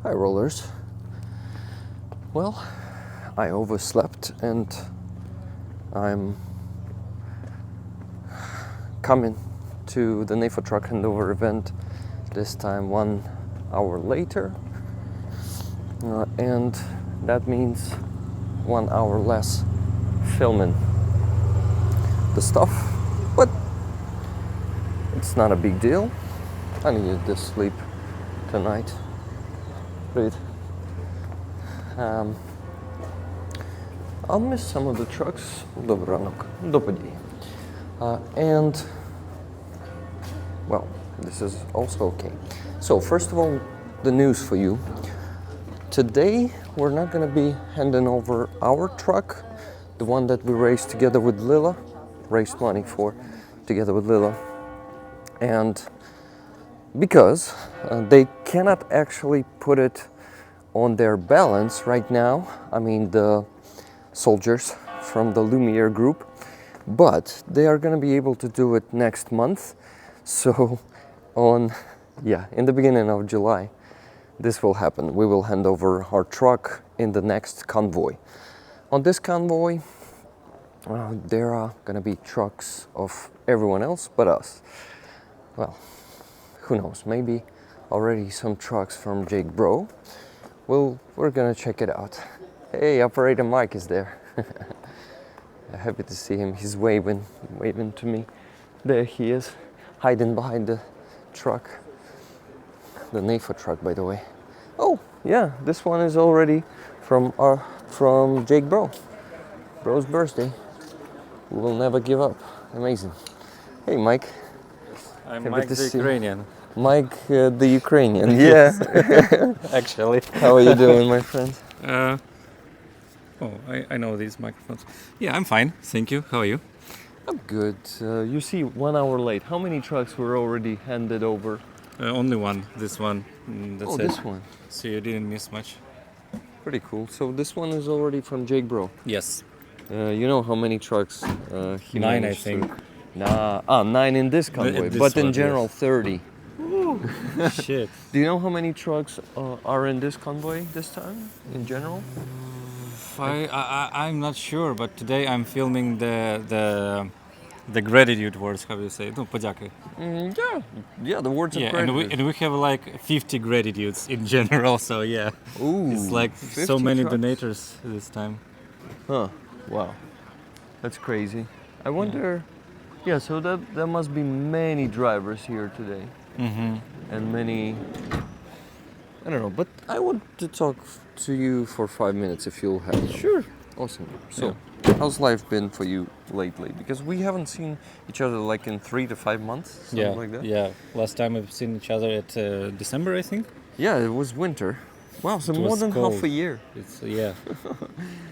Hi rollers. Well, I overslept and I'm coming to the NAFO truck handover event this time 1 hour later, and that means 1 hour less filming the stuff, but it's not a big deal. I needed this sleep tonight. Great. I'll miss some of the trucks. Добрий ранок. До події. And, well, this is also okay. So, first of all, the news for you. Today, we're not going to be handing over our truck, the one that we raised together with Lila, raised money for together with Lila. And because they cannot actually put it on their balance right now, I mean the soldiers from the Lumiere group, but they are going to be able to do it next month. So in the beginning of July, this will happen. We will hand over our truck in the next convoy. On this convoy, there are going to be trucks of everyone else but us. Well, who knows, maybe already some trucks from Jake Bro. Well, we're gonna check it out. Hey, operator Mike is there. Happy to see him. He's waving to me. There he is, hiding behind the truck. The NAFO truck, by the way. Oh, yeah, this one is already from Jake Bro. Bro's birthday. We will never give up. Amazing. Hey, Mike. I'm Happy Mike to the see Ukrainian. Mike the Ukrainian, yeah. Actually. How are you doing, my friend? I know these microphones. Yeah, I'm fine. Thank you. How are you? I'm good. You see, 1 hour late. How many trucks were already handed over? Only one. This one. That's it. This one. So you didn't miss much. Pretty cool. So this one is already from Jake Bro. Yes. You know how many trucks he 9, I managed think. to... 9 in this convoy, this but in one, general yes. 30. Shit. Do you know how many trucks are in this convoy this time, in general? I'm not sure, but today I'm filming the gratitude words. How do you say? No, подяки. Yeah, the words of Yeah, gratitude. and we have like 50 gratitudes in general. So yeah, Ooh, it's like 50 so many trucks? donators this time. Huh, wow. That's crazy. I wonder... Yeah, so there must be many drivers here today. Mm-hmm. And many... I don't know, but I want to talk to you for 5 minutes if you'll have it. Sure. Awesome. So, how's life been for you lately? Because we haven't seen each other like in 3 to 5 months, something like that. Yeah. Last time we've seen each other at December, I think. Yeah, it was winter. Wow, so It more was than cold. half a year. It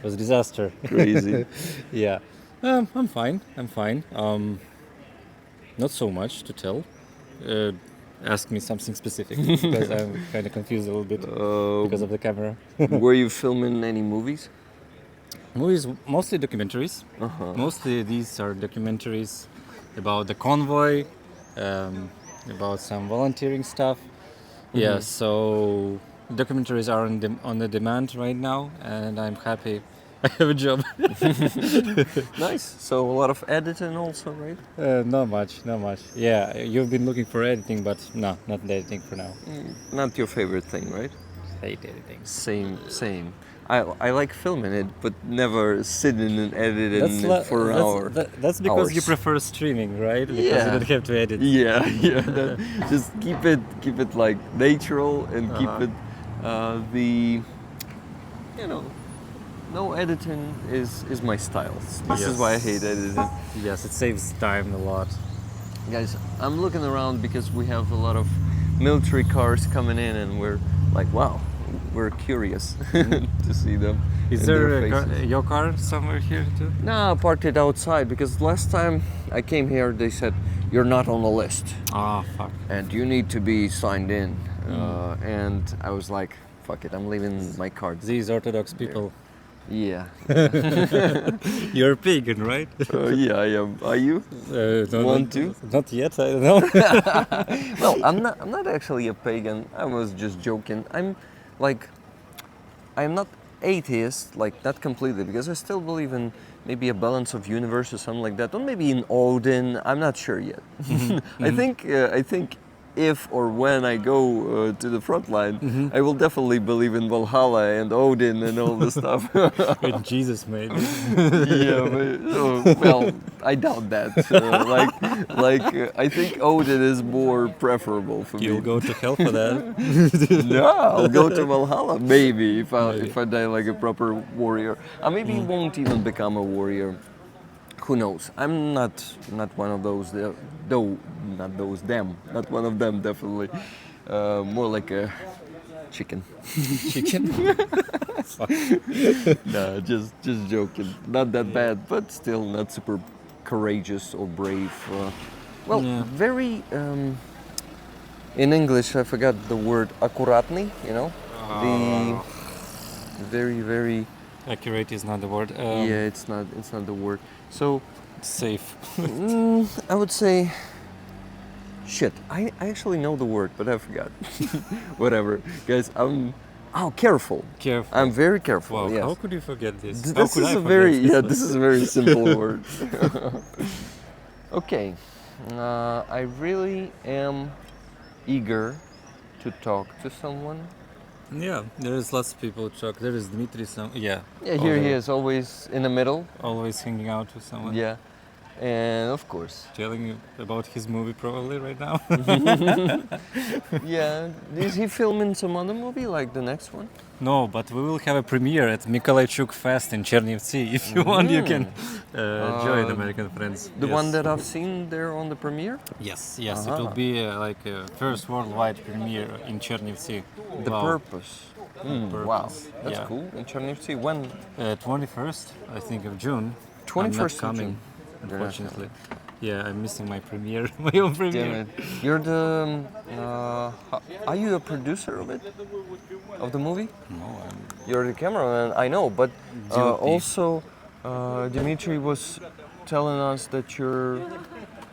was a disaster. Crazy. Yeah. I'm fine. Not so much to tell. Ask me something specific because I'm kind of confused a little bit because of the camera. Were you filming any movies? Movies, mostly documentaries. Mostly these are documentaries about the convoy, about some volunteering stuff. Yeah, so documentaries are on the demand right now, and I'm happy I have a job. Nice. So a lot of editing also, right? Not much. Yeah, you've been looking for editing, but no, not editing for now. Not your favorite thing, right? Hate editing. Same. I like filming it, but never sitting and editing it for an hour. That's because you Hours. prefer streaming, right? Because you don't have to edit. Yeah. Just keep it like natural and keep it no editing is my style. This is why I hate editing. Yes, it saves time a lot. Guys, I'm looking around because we have a lot of military cars coming in, and we're like, wow, we're curious to see them. Is in there their faces. your car somewhere here too? Nah, I parked it outside because last time I came here, they said you're not on the list Ah, fuck. and you need to be signed in. And I was like, fuck it, I'm leaving my card. These Orthodox people. Yeah. You're a pagan, right? Yeah, I am. Are you? Want to? Not yet. I don't know. Well, I'm not actually a pagan. I was just joking. like, I'm not atheist, like not completely, because I still believe in maybe a balance of universe or something like that, or maybe in Odin. I'm not sure yet. I think if or when I go to the front line, I will definitely believe in Valhalla and Odin and all this stuff. With Jesus, maybe. Yeah, but well, I doubt that. I think Odin is more preferable for You'll me. go to hell for that. No, I'll go to Valhalla maybe if Maybe. I die like a proper warrior. I maybe won't even become a warrior. Who knows? I'm not one of those. Though not those them. Not one of them definitely. More like a chicken. Chicken? No, just joking. Not that bad, but still not super courageous or brave. Yeah. Very. In English, I forgot the word akuratny. You know, the very very. Accurate is not the word. Yeah, it's not the word. So Safe. I would say. Shit, I actually know the word, but I forgot. Whatever, guys. Careful. Careful. I'm very careful. Wow, Yes. how could you forget this? How This could is I a forget very this one? this is a very simple word. Okay, I really am eager to talk to someone. Yeah, there is lots of people to talk. There is Dmitry. Yeah, here he is, always in the middle. Always hanging out with someone. Yeah, and of course. Telling you about his movie probably right now. Yeah, is he filming some other movie like the next one? No, but we will have a premiere at Mikolajchuk Fest in Chernivtsi. If you want, you can join American friends. The Yes. one that I've seen there on the premiere? Yes, yes, it Uh-huh. will be like a first worldwide premiere in Chernivtsi. The Wow. Purpose. Wow, Purpose, that's yeah. cool. In Chernivtsi, when? 21st, I think, of June. 21st I'm of not coming, June. unfortunately. Yeah, I'm missing my premiere, my own premiere. Damn it. You're the. Are you a producer of it? Of the movie? No, I'm You're the cameraman, I know, but DOP. also Dimitri was telling us that you're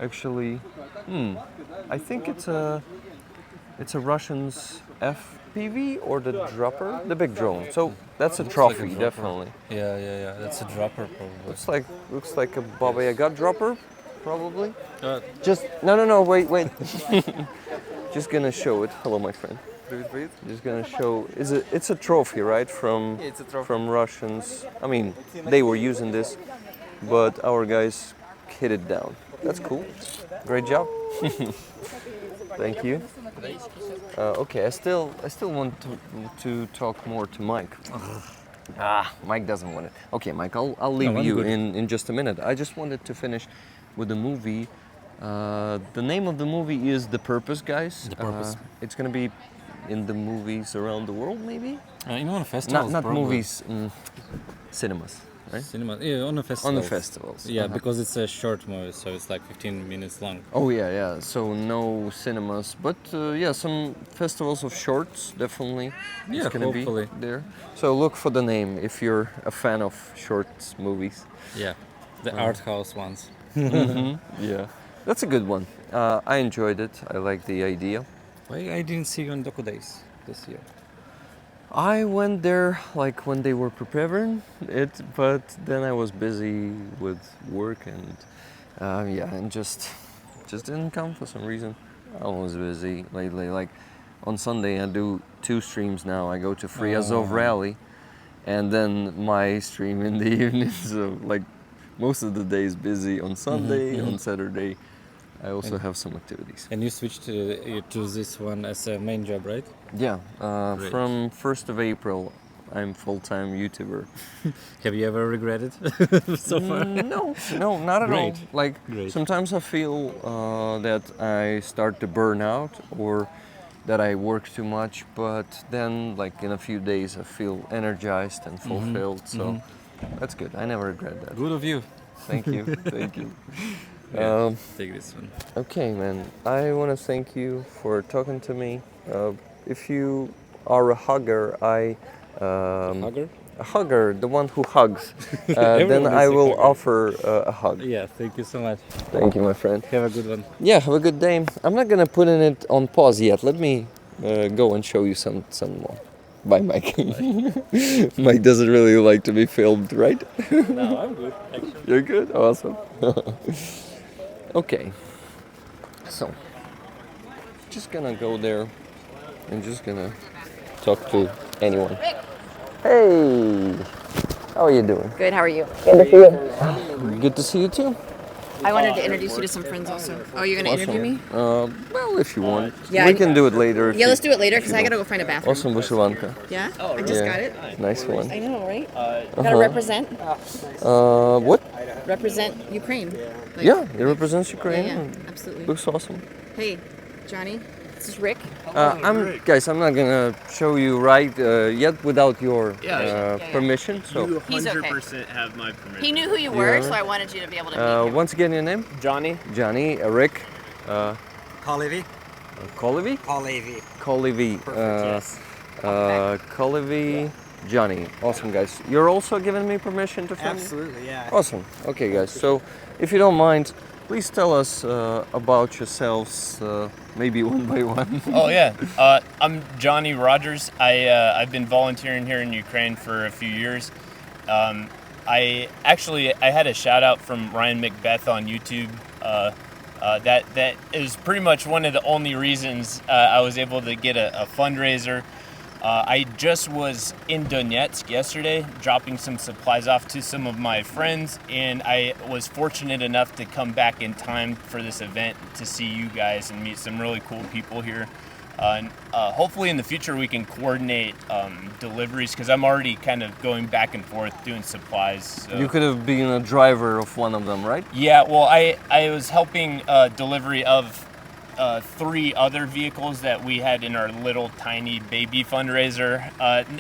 actually. I think it's a Russian's FPV or the dropper, the big drone. So that's a Looks like a trophy, dropper. definitely. Yeah. That's a dropper probably. Looks like a Baba Yaga dropper, probably. Uh, Just no, wait. Just gonna show it. Hello, my friend. Just gonna show. It's a trophy, right? From Russians. I mean, they were using this, but our guys hit it down. That's cool. Great job. Thank you. Okay, I still want to talk more to Mike. Mike doesn't want it. Okay, Mike, I'll leave No, I'm you good. in just a minute. I just wanted to finish with the movie. The name of the movie is The Purpose, guys. The Purpose. It's gonna be in the movies around the world, maybe. on festivals. Not probably. movies, cinemas, right? Cinema. Yeah, on the festivals. On the festivals. Yeah, Uh-huh. because it's a short movie, so it's like 15 minutes long. Oh yeah. So no cinemas, but yeah, some festivals of shorts definitely. Yeah, it's gonna hopefully. be there. So look for the name if you're a fan of shorts movies. Yeah, the art house ones. Yeah, that's a good one. I enjoyed it. I like the idea. Why I didn't see you on Doku Days this year? I went there like when they were preparing it, but then I was busy with work and and just didn't come for some reason. I was busy lately. Like on Sunday, I do 2 streams now. I go to Free Azov rally, and then my stream in the evening. So like most of the day is busy on Sunday. On Saturday, I also have some activities. And you switched to this one as a main job, right? Yeah, Great. from 1st of April, I'm full-time YouTuber. Have you ever regretted so far? No, not at Great. all. Like Great. sometimes I feel that I start to burn out or that I work too much, but then like in a few days I feel energized and fulfilled. So that's good. I never regret that. Good of you. Thank you. Thank you. Yeah, take this one. Okay, man. I want to thank you for talking to me. If you are a hugger, Hugger? a hugger, the one who hugs, then Everyone I is a will hugger. offer a hug. Yeah, thank you so much. Thank you, my friend. Have a good one. Yeah, have a good day. I'm not gonna put it on pause yet. Let me go and show you some more. Bye, Mike. Mike doesn't really like to be filmed, right? No, I'm good. Actually. You're good? Awesome. Okay. So, just gonna go there and just gonna talk to anyone. Hey! How are you doing? Good, how are you? Good to see you too. I wanted to introduce you to some friends also. Oh, you're going to interview me? Well, if you want. Yeah, We can do it later. Yeah, let's do it later because I got to go find a bathroom. Awesome wyszywanka. Yeah? I just got it. Nice one. I know, right? Gotta represent. What? Represent Ukraine. Like, Yeah, it represents Ukraine. Yeah, absolutely. Looks awesome. Hey, Johnny, this is Rick. Guys, I'm not gonna show you right yet without your permission. So, He's okay. 100% have my permission. He knew who you were, Yeah. so I wanted you to be able to meet him. once again, your name? Johnny? Johnny, Rick, Kalevi? Kalevi? Kalevi. Kalevi. Yes. Kalevi, Johnny. Awesome, guys. You're also giving me permission to film? Absolutely, yeah. Awesome. Okay, guys. So, if you don't mind, please tell us about yourselves, maybe one by one. Oh, yeah. I'm Johnny Rogers. I've been volunteering here in Ukraine for a few years. I had a shout out from Ryan Macbeth on YouTube. That is pretty much one of the only reasons I was able to get a fundraiser. I just was in Donetsk yesterday, dropping some supplies off to some of my friends, and I was fortunate enough to come back in time for this event to see you guys and meet some really cool people here. Hopefully in the future we can coordinate deliveries, because I'm already kind of going back and forth doing supplies. So. You could have been a driver of one of them, right? Yeah, well, I was helping delivery of 3 other vehicles that we had in our little tiny baby fundraiser.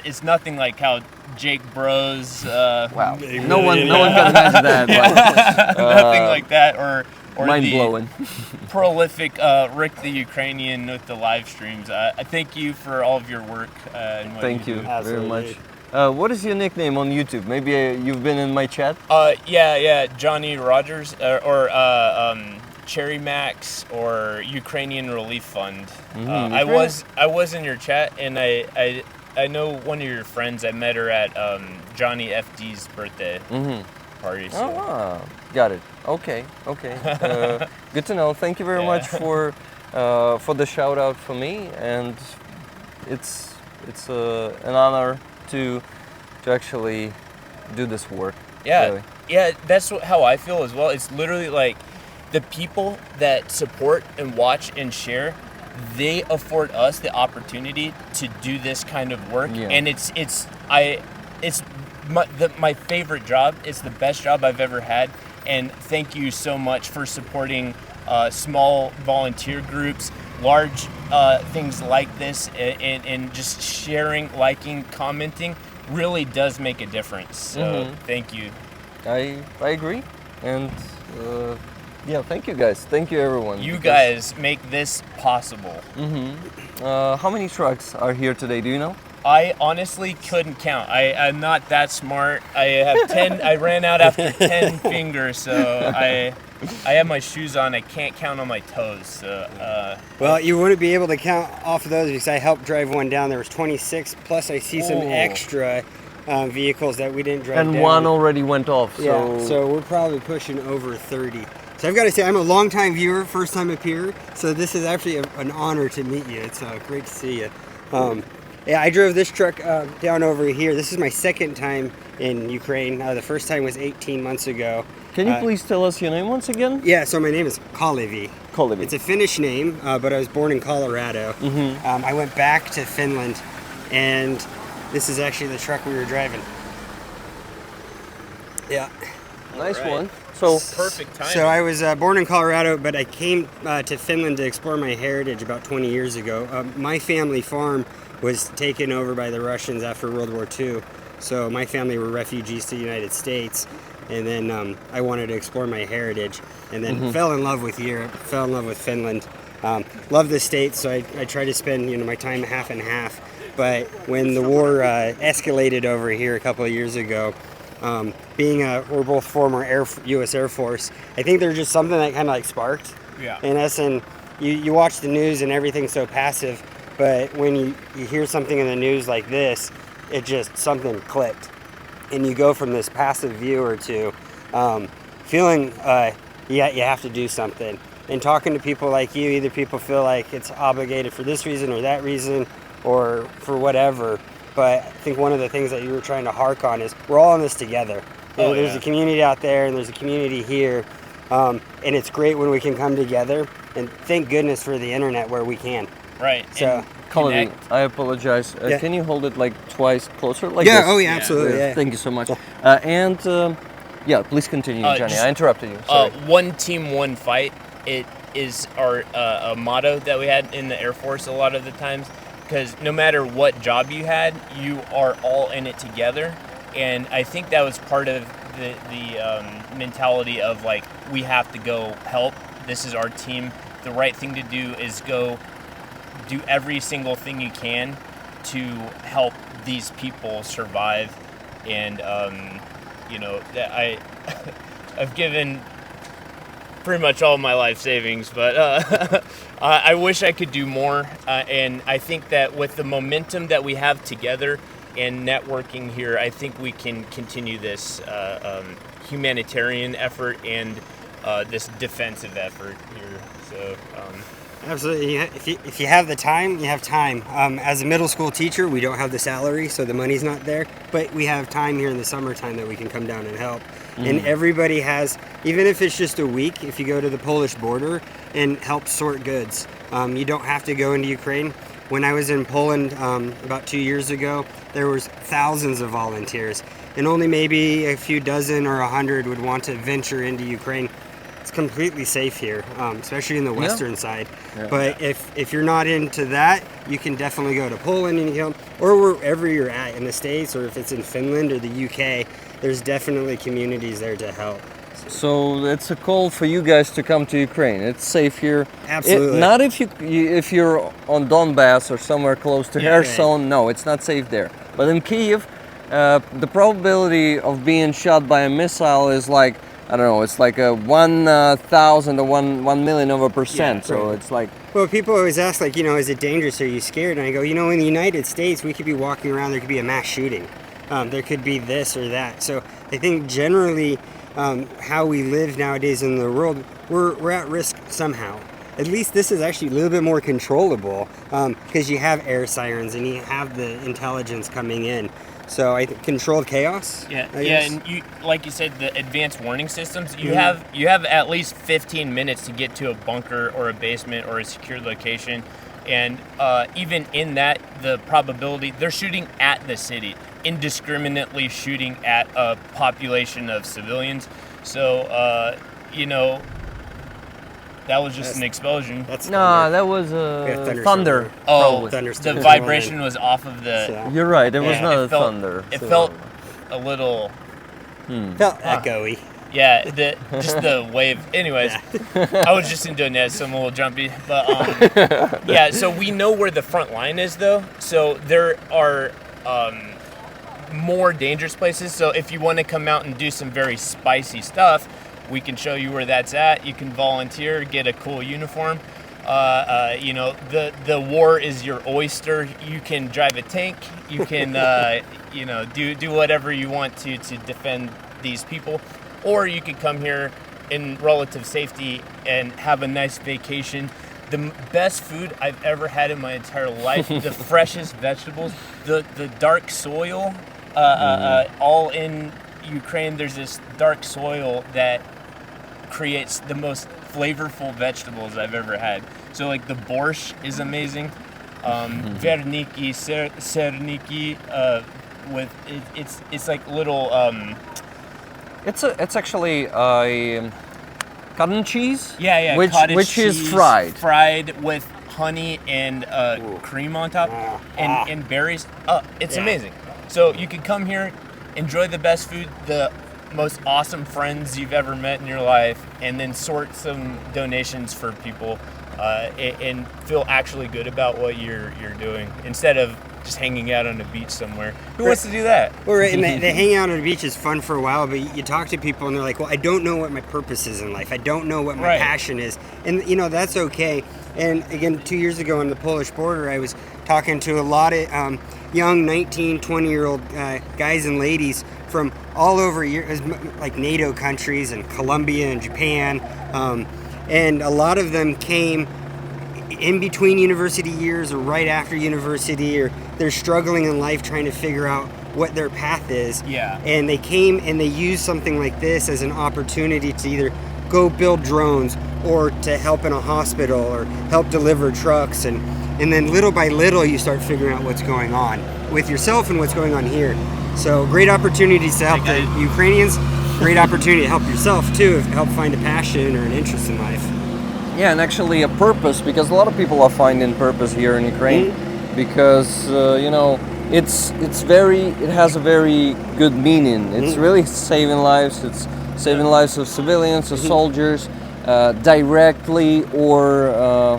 It's nothing like how Jake Bros. Wow. No one can imagine that. Nothing like that, or Mind the blowing. prolific Rick the Ukrainian with the live streams. I thank you for all of your work. And what Thank you do. very much. What is your nickname on YouTube? Maybe you've been in my chat? Yeah, Johnny Rogers or Cherry Max or Ukrainian Relief Fund. I was in your chat, and I know one of your friends. I met her at Johnny FD's birthday party. So. Oh, got it. Okay. Good to know. Thank you very much for the shout out for me, and it's an honor to actually do this work. Yeah, really. yeah, that's how I feel as well. It's literally like the people that support and watch and share, they afford us the opportunity to do this kind of work, and it's my favorite job. It's the best job I've ever had, and thank you so much for supporting small volunteer groups, large things like this, and just sharing, liking, commenting really does make a difference. So thank you. I agree, and thank you guys. Thank you everyone. You guys make this possible. How many trucks are here today? Do you know? I honestly couldn't count. I'm not that smart. I have 10. I ran out after 10 fingers, so I have my shoes on. I can't count on my toes. So, Well, you wouldn't be able to count off of those because I helped drive one down. There was 26, plus I see some extra vehicles that we didn't drive And down. one already went off. So we're probably pushing over 30. So I've got to say, I'm a long-time viewer, first time up here. So this is actually an honor to meet you. It's great to see you. I drove this truck down over here. This is my second time in Ukraine. The first time was 18 months ago. Can you please tell us your name once again? Yeah, so my name is Kalevi. Kalevi. It's a Finnish name, but I was born in Colorado. I went back to Finland, and this is actually the truck we were driving. Yeah. Nice one. So perfect timing. So I was born in Colorado, but I came to Finland to explore my heritage about 20 years ago. My family farm was taken over by the Russians after World War II. So my family were refugees to the United States. And then I wanted to explore my heritage, and then fell in love with Europe, fell in love with Finland. Love the States, so I try to spend my time half and half. But when the war escalated over here a couple of years ago, we're both former U.S. Air Force, I think there's just something that kind of like sparked in us. And you watch the news and everything's so passive, But when you hear something in the news like this, it just, something clicked. And you go from this passive viewer to feeling, you have to do something. And talking to people like you, either people feel like it's obligated for this reason or that reason or for whatever. But I think one of the things that you were trying to hark on is we're all in this together. There's a community out there and there's a community here. And it's great when we can come together. And thank goodness for the internet where we can. Right. So, Kalevi, I apologize. Yeah. Can you hold it like twice closer? Like yeah, this? oh yeah, absolutely. Yeah. Thank you so much. Yeah, please continue, Johnny. just, I interrupted you. Sorry. One team, one fight. It is our a motto that we had in the Air Force a lot of the times, because no matter what job you had, you are all in it together. And I think that was part of the mentality of like, we have to go help. This is our team. The right thing to do is go do every single thing you can to help these people survive. And I've given pretty much all my life savings, but I wish I could do more. And I think that with the momentum that we have together and networking here, I think we can continue this humanitarian effort and this defensive effort here. So. Absolutely. If you have the time, you have time. As a middle school teacher, we don't have the salary, so the money's not there. But we have time here in the summertime that we can come down and help. And everybody has, even if it's just a week, if you go to the Polish border and help sort goods, you don't have to go into Ukraine. When I was in Poland about 2 years ago, there was thousands of volunteers, and only maybe a few dozen or 100 would want to venture into Ukraine. It's completely safe here, especially in the western side. Yeah. But if you're not into that, you can definitely go to Poland and you can, or wherever you're at in the States, or if it's in Finland or the UK, there's definitely communities there to help. So it's a call for you guys to come to Ukraine. It's safe here. Absolutely. Not if you're on Donbass or somewhere close to Kherson. Right. No, it's not safe there. But in Kyiv, the probability of being shot by a missile is like, I don't know, it's like a 1,000 or 1 million of a percent. Yeah, so right. it's like. Well, people always ask, like, is it dangerous? Are you scared? And I go, in the United States, we could be walking around, there could be a mass shooting. There could be this or that. So I think generally how we live nowadays in the world, we're at risk somehow. At least this is actually a little bit more controllable because you have air sirens and you have the intelligence coming in. So I think controlled chaos. Yeah, and you, like you said, the advanced warning systems. You have at least 15 minutes to get to a bunker or a basement or a secure location, and even in that, the probability they're shooting at the city, indiscriminately shooting at a population of civilians. So that was just an explosion. That was thunder. Oh, Thunder the vibration was off of the. So. You're right. It was not a thunder. It felt a little. Felt echoey. Yeah, just the wave. Anyways, I was just in Donetsk, so I'm a little jumpy. But yeah, so we know where the front line is, though. So there are more dangerous places. So if you want to come out and do some very spicy stuff, we can show you where that's at. You can volunteer, get a cool uniform. The war is your oyster. You can drive a tank. You can, do whatever you want to defend these people. Or you could come here in relative safety and have a nice vacation. The best food I've ever had in my entire life. The freshest vegetables. The dark soil. All in Ukraine, there's this dark soil that creates the most flavorful vegetables I've ever had. So like the borscht is amazing. Verniki, serniki, with it's like little. It's actually cotton cheese. Yeah, Which cottage is cheese, fried with honey and cream on top, and berries. It's amazing. So you can come here, enjoy the best food, the most awesome friends you've ever met in your life, and then sort some donations for people, and feel actually good about what you're doing instead of just hanging out on a beach somewhere. Who wants to do that? Well, right, and the hanging out on the beach is fun for a while, but you talk to people and they're like, well, I don't know what my purpose is in life. I don't know what my passion is. And, that's okay. And again, 2 years ago on the Polish border, I was talking to a lot of young 19, 20-year-old guys and ladies from all over like NATO countries and Colombia and Japan. And a lot of them came in between university years or right after university, or they're struggling in life trying to figure out what their path is. Yeah. And they came and they used something like this as an opportunity to either go build drones or to help in a hospital or help deliver trucks. And then little by little you start figuring out what's going on with yourself and what's going on here. So great opportunities to help the Ukrainians, great opportunity to help yourself too, help find a passion or an interest in life. Yeah, and actually a purpose, because a lot of people are finding purpose here in Ukraine, because you know, it has a very good meaning. It's really saving lives. It's saving lives of civilians, of soldiers, directly or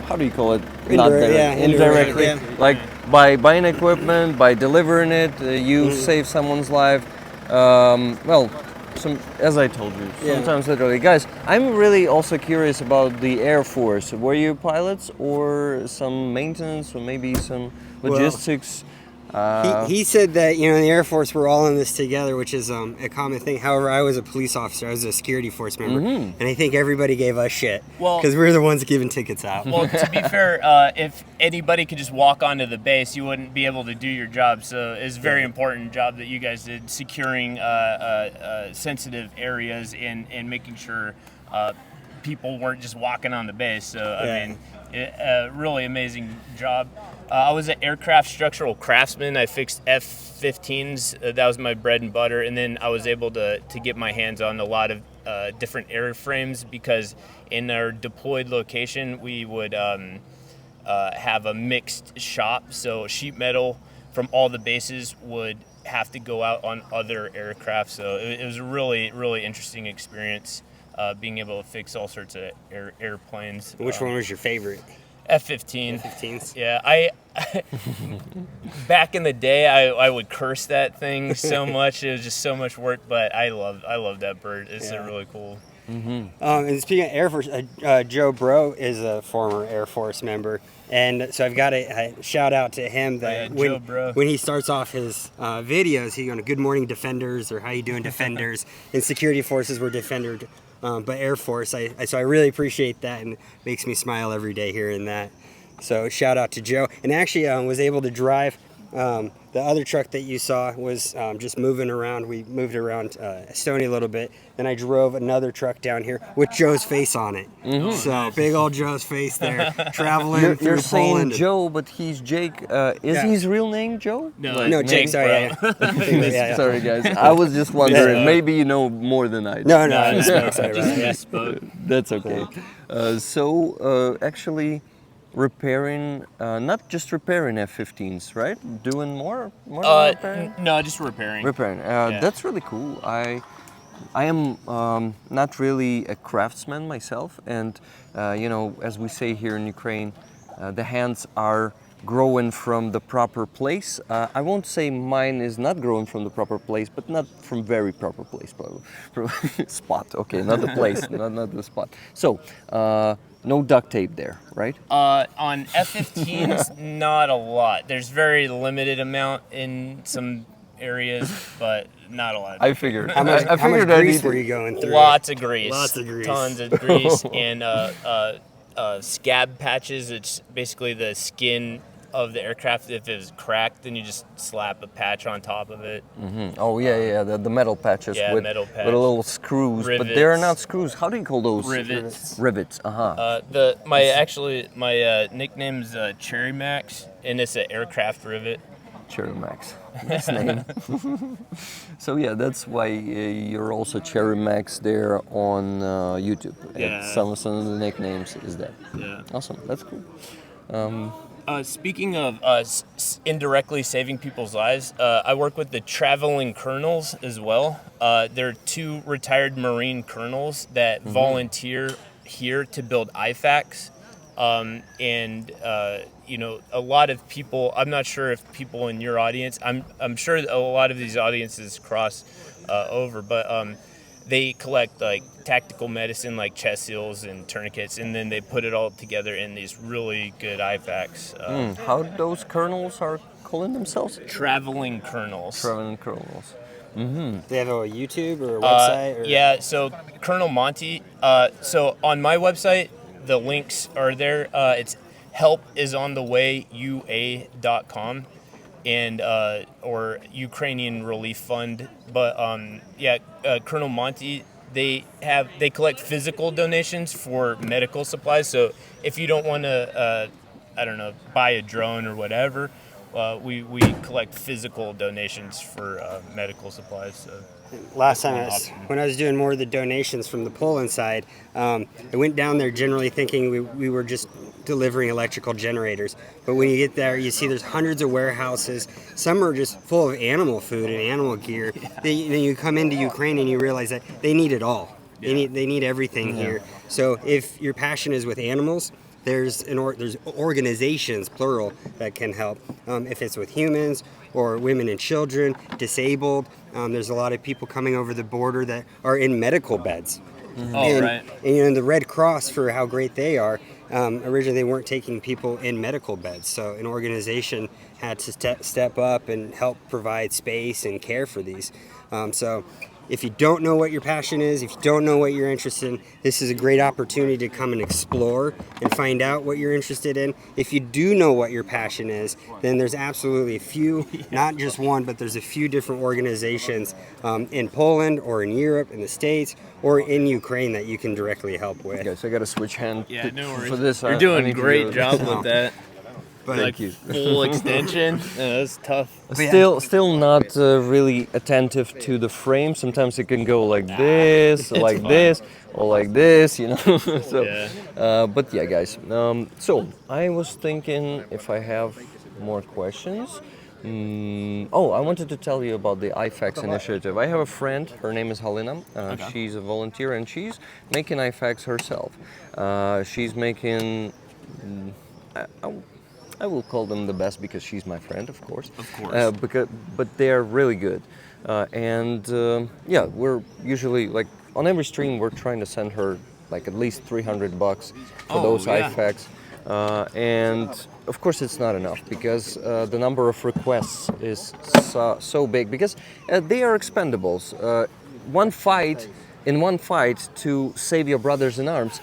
how do you call it? Indirectly. Yeah. Like by buying equipment, by delivering it, you save someone's life. Well, as I told you, sometimes literally. Guys, I'm really also curious about the Air Force. Were you pilots or some maintenance or maybe some logistics? He said that, you know, in the Air Force we're all in this together, which is a common thing. However, I was a police officer. I was a security force member, and I think everybody gave us shit because we're the ones giving tickets out. Well, to be fair, if anybody could just walk onto the base, you wouldn't be able to do your job. So it's a very important job that you guys did, securing sensitive areas and making sure people weren't just walking on the base. So I mean, really amazing job. I was an aircraft structural craftsman. I fixed F-15s. That was my bread and butter. And then I was able to get my hands on a lot of different airframes, because in our deployed location, we would have a mixed shop. So sheet metal from all the bases would have to go out on other aircraft. So it was a really, really interesting experience, being able to fix all sorts of airplanes. Which one was your favorite? F-15. F-15s? Yeah, I back in the day, I would curse that thing so much. It was just so much work, but I love that bird. It's really cool. And speaking of Air Force, Joe Bro is a former Air Force member, and so I've got a shout out to him that when he starts off his videos, he goes, "Good morning, Defenders," or "How you doing, Defenders?" In security forces, we're Defender, but Air Force. So I really appreciate that, and it makes me smile every day hearing that. So shout out to Joe, and actually was able to drive. The other truck that you saw was just moving around. We moved around Estonia a little bit. Then I drove another truck down here with Joe's face on it. So big old Joe's face there, traveling through You're saying Poland. Joe, but he's Jake. Is his real name Joe? No, Jake. Sorry. Sorry, guys. I was just wondering. Maybe you know more than I do. No. I sorry about that. That's okay. So actually, repairing, not just repairing F-15s, right? Doing more than repairing? No, just repairing. Repairing. That's really cool. I am not really a craftsman myself, and you know, as we say here in Ukraine, the hands are growing from the proper place. I won't say mine is not growing from the proper place, but not from very proper place. Spot. Okay, not the place, not the spot. So. No duct tape there, right? On F-15s, not a lot. There's very limited amount in some areas, but not a lot. I figured. How much grease were you going through? Lots of grease. Tons of grease. And scab patches. It's basically the skin of the aircraft. If it was cracked, then you just slap a patch on top of it. Oh yeah, the metal patches with a little screws, rivets. But they're not screws. How do you call those? Rivets. Rivets. My nickname's Cherry Max, and it's an aircraft rivet. Cherry Max. Nice name. So yeah, that's why you're also Cherry Max there on YouTube. Yeah. Some of the nicknames is that. Yeah. Awesome. That's cool. Speaking of indirectly saving people's lives, I work with the traveling colonels as well. They're 2 retired Marine colonels that volunteer here to build IFACs. You know, a lot of people, I'm not sure if people in your audience, I'm sure a lot of these audiences cross over, but they collect like tactical medicine like chest seals and tourniquets, and then they put it all together in these really good IFAKs. How those colonels are calling themselves? Traveling kernels. Traveling colonels. They have a YouTube or a website? Or? Yeah, so Colonel Monty. So on my website, the links are there. It's helpisonthewayua.com and or Ukrainian Relief Fund. But Colonel Monty, they collect physical donations for medical supplies. So if you don't want to, buy a drone or whatever, we collect physical donations for medical supplies. So. Last time, when I was doing more of the donations from the Poland side, I went down there generally thinking we were just delivering electrical generators. But when you get there, you see there's hundreds of warehouses. Some are just full of animal food and animal gear. Then you come into Ukraine and you realize that they need it all. They need everything here. So if your passion is with animals, there's organizations, plural, that can help. If it's with humans or women and children, disabled, there's a lot of people coming over the border that are in medical beds. Right. And the Red Cross, for how great they are, originally they weren't taking people in medical beds. So an organization had to step up and help provide space and care for these. So if you don't know what your passion is, if you don't know what you're interested in, this is a great opportunity to come and explore and find out what you're interested in. If you do know what your passion is, then there's absolutely a few, not just one, but there's a few different organizations in Poland or in Europe, in the States, or in Ukraine that you can directly help with. Guys, I gotta switch hand No worries. for this. You're doing a great job with that. But Like full extension. That's tough. Still not really attentive to the frame. Sometimes it can go like this, or like fine. this, or like this, you know. So, Yeah. but yeah, guys. So I was thinking if I have more questions. I wanted to tell you about the IFAKs initiative. I have a friend. Her name is Halina. She's a volunteer and she's making IFAKs herself. She's making. I will call them the best because she's my friend, of course. Of course. But they're really good. We're usually, like, on every stream, we're trying to send her, like, at least $300 for those IFAKs. And, of course, it's not enough because the number of requests is so big because they are expendables. In one fight to save your brothers in arms,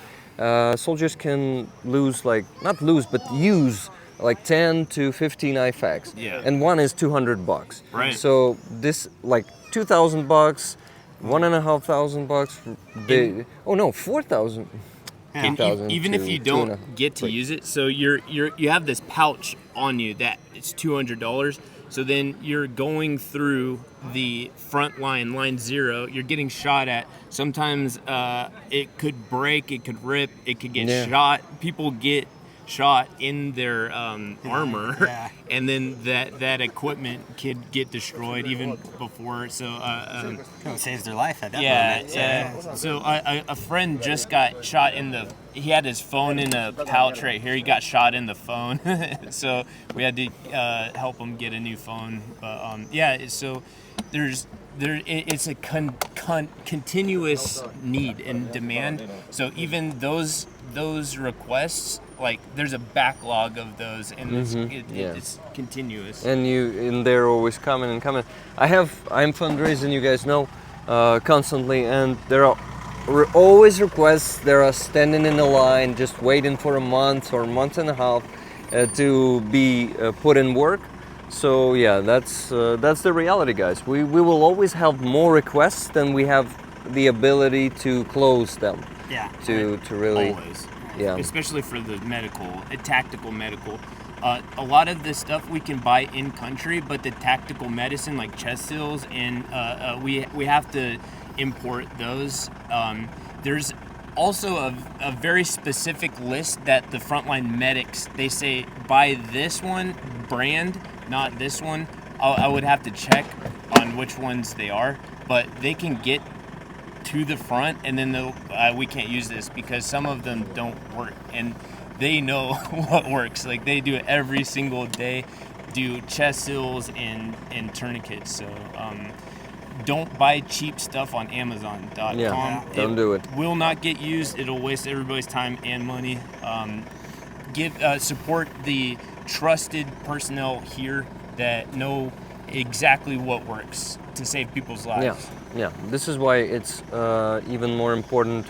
soldiers can use like 10 to 15 IFAKs, and one is $200. Right. So this like $2,000, $1,500. $4,000. Even if you don't get to use it, so you have this pouch on you that it's $200. So then you're going through the front line 0. You're getting shot at. Sometimes it could break, it could rip, it could get shot. People get shot in their armor, and then that equipment could get destroyed even before. So it saves their life at that moment. So a friend just got shot in the. He had his phone in a pouch right here. He got shot in the phone, so we had to help him get a new phone. But so it's a continuous need and demand. So even those requests, like there's a backlog of those, and it's continuous. And they're always coming. I'm fundraising, you guys know, constantly, and there are always requests. There are standing in the line, just waiting for a month or a month and a half to be put in work. So yeah, that's the reality, guys. We will always have more requests than we have the ability to close them. Yeah. To really. Always. Yeah. Especially for the tactical medical. A lot of this stuff we can buy in country, but the tactical medicine like chest seals and we have to import those. There's also a very specific list that the frontline medics, they say buy this one brand, not this one. I would have to check on which ones they are, but they can get to the front and then we can't use this because some of them don't work, and they know what works. Like they do it every single day, do chest seals and tourniquets. So don't buy cheap stuff on Amazon.com. Yeah, don't do it. Will not get used. It'll waste everybody's time and money. Support the trusted personnel here that know exactly what works to save people's lives. Yeah. This is why it's even more important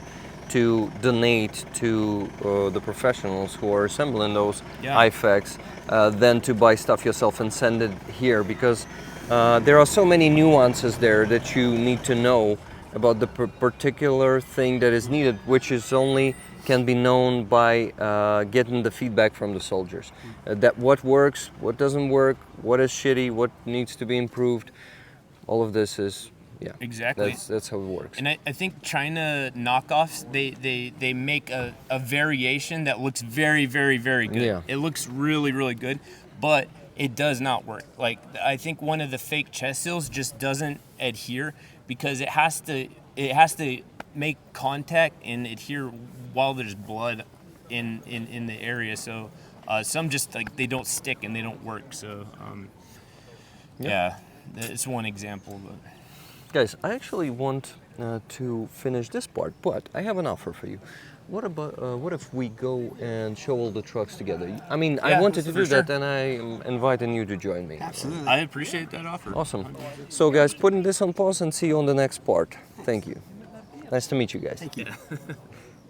to donate to the professionals who are assembling those IFACs than to buy stuff yourself and send it here, because there are so many nuances there that you need to know about the particular thing that is needed, which is only can be known by getting the feedback from the soldiers. That what works, what doesn't work, what is shitty, what needs to be improved. All of this is, exactly. That's how it works. And I think China knockoffs, they make a variation that looks very, very, very good. Yeah. It looks really, really good, but it does not work. Like, I think one of the fake chest seals just doesn't adhere because it has to make contact and adhere while there's blood in the area. So some just like they don't stick and they don't work. So it's one example. But Guys, I actually want to finish this part, but I have an offer for you. What about what if we go and show all the trucks together? I mean, I wanted to do that, and I am inviting you to join me. Absolutely. I appreciate that offer. Awesome. So, guys, putting this on pause and see you on the next part. Thank you. Nice to meet you guys. Thank you.